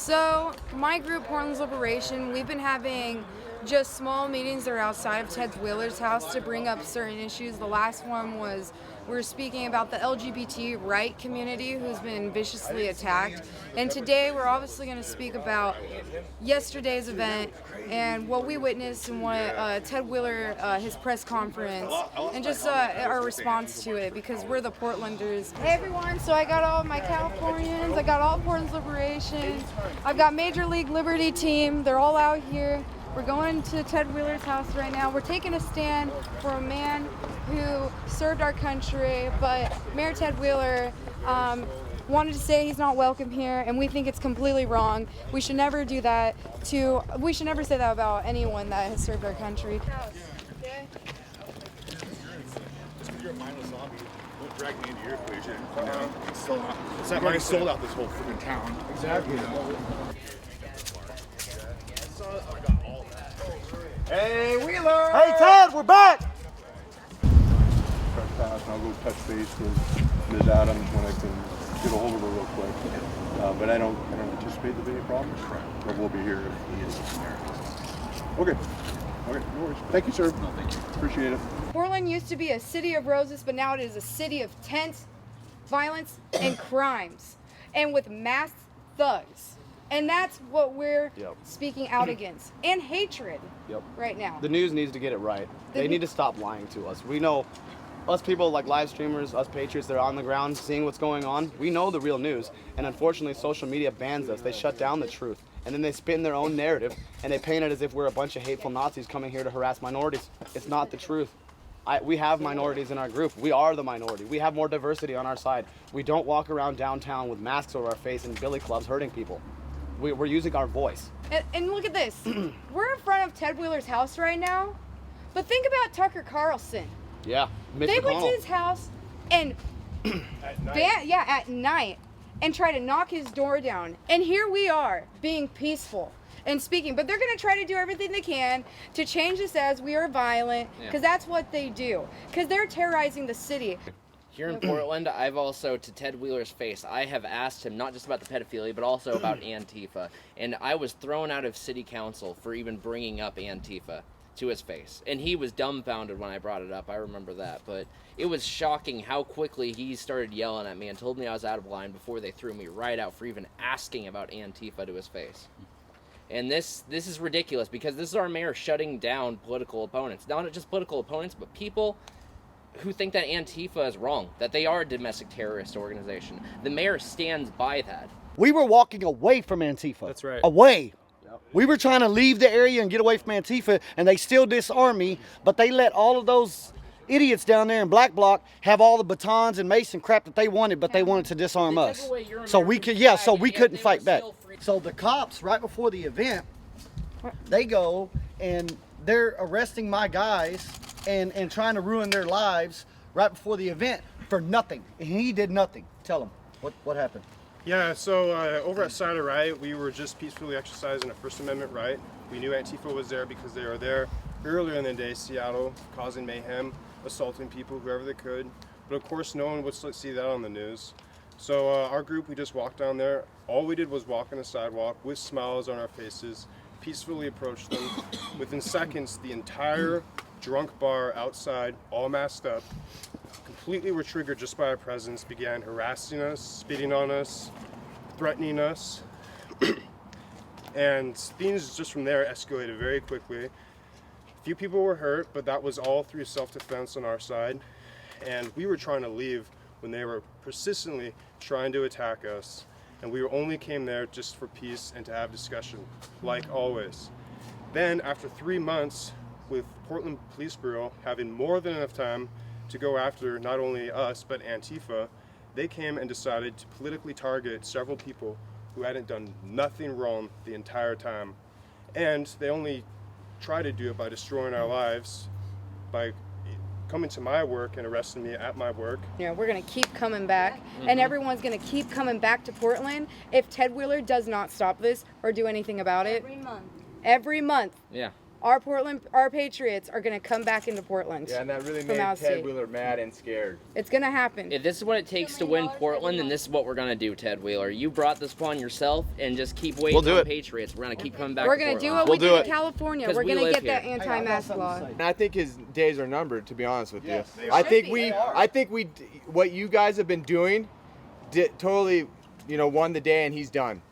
So my group, Portland's Liberation, we've been having just small meetings that are outside of Ted Wheeler's house to bring up certain issues. The last one was we were speaking about the LGBT right community who's been viciously attacked. And today we're obviously going to speak about yesterday's event and what we witnessed and what Ted Wheeler, his press conference, and just our response to it, because we're the Portlanders. Hey everyone, so I got all my Californians, I got all Portland's Liberation, I've got Major League Liberty team, they're all out here. We're going to Ted Wheeler's house right now. We're taking a stand for a man who served our country, but Mayor Ted Wheeler wanted to say he's not welcome here, and we think it's completely wrong. We should never do that we should never say that about anyone that has served our country. Okay? Just because you're a mindless zombie, don't drag me into your equation. It's that money sold out this whole freaking town. Exactly. Hey, Wheeler! Hey, Ted, we're back! Press pass, and I'll go touch base with Ms. Adams when I can get a hold of her real quick. But I don't anticipate there'll be any problems. But we'll be here if he is. Okay. Okay, no worries. Thank you, sir. No, thank you. Appreciate it. Portland used to be a city of roses, but now it is a city of tents, violence, and crimes, and with masked thugs. And that's what we're speaking out against. And hatred right now. The news needs to get it right. They need to stop lying to us. We know, us people like live streamers, us patriots that are on the ground seeing what's going on, we know the real news. And unfortunately, social media bans us. They shut down the truth. And then they spin their own narrative, and they paint it as if we're a bunch of hateful Nazis coming here to harass minorities. It's not the truth. We have minorities in our group. We are the minority. We have more diversity on our side. We don't walk around downtown with masks over our face and billy clubs hurting people. We're using our voice. And look at this. We're in front of Ted Wheeler's house right now, but think about Tucker Carlson. Yeah, Mitch They McConnell. went to his house and at night and try to knock his door down. And here we are being peaceful and speaking, but they're going to try to do everything they can to change this as we are violent, because that's what they do, because they're terrorizing the city. Here in Portland, I've also, to Ted Wheeler's face, I have asked him not just about the pedophilia, but also about Antifa. And I was thrown out of city council for even bringing up Antifa to his face. And he was dumbfounded when I brought it up, I remember that. But it was shocking how quickly he started yelling at me and told me I was out of line before they threw me right out for even asking about Antifa to his face. And this is ridiculous, because this is our mayor shutting down political opponents. Not just political opponents, but people who think that Antifa is wrong, that they are a domestic terrorist organization. The mayor stands by that. We were walking away from Antifa. That's right. Away. We were trying to leave the area and get away from Antifa, and they still disarm me, but they let all of those idiots down there in Black Bloc have all the batons and mace and crap that they wanted, but they wanted to disarm us. So we couldn't fight back. So the cops, right before the event, they go and they're arresting my guys and trying to ruin their lives right before the event for nothing. And he did nothing. Tell them what happened. Yeah, so over at Skyler Riot, we were just peacefully exercising a First Amendment right. We knew Antifa was there because they were there earlier in the day, Seattle, causing mayhem, assaulting people, whoever they could. But of course, no one would see that on the news. So our group, we just walked down there. All we did was walk on the sidewalk with smiles on our faces, peacefully approached them. Within seconds, the entire drunk bar outside, all masked up, completely were triggered just by our presence, began harassing us, spitting on us, threatening us. And things just from there escalated very quickly. A few people were hurt, but that was all through self-defense on our side. And we were trying to leave when they were persistently trying to attack us. And we only came there just for peace and to have discussion, like always. Then, after 3 months, with Portland Police Bureau having more than enough time to go after not only us, but Antifa, they came and decided to politically target several people who hadn't done nothing wrong the entire time. And they only try to do it by destroying our lives, by coming to my work and arresting me at my work. Yeah, we're going to keep coming back, and everyone's going to keep coming back to Portland if Ted Wheeler does not stop this or do anything about it. Every month. Every month. Yeah. Our Patriots are going to come back into Portland. Yeah, and that really from made out of Ted state. Wheeler mad and scared. It's going to happen. If this is what it takes to win Portland, then this is what we're gonna do, Ted Wheeler. You brought this upon yourself, and just keep waiting We'll do on it. Patriots. We're gonna keep coming back. We're to going to do Portland. what We'll we do did it. in California. 'Cause We're we going to live get here. that anti-mask law. And I think his days are numbered, to be honest with you. Yes, they I are. think Should be. what you guys have been doing, totally, won the day, and he's done.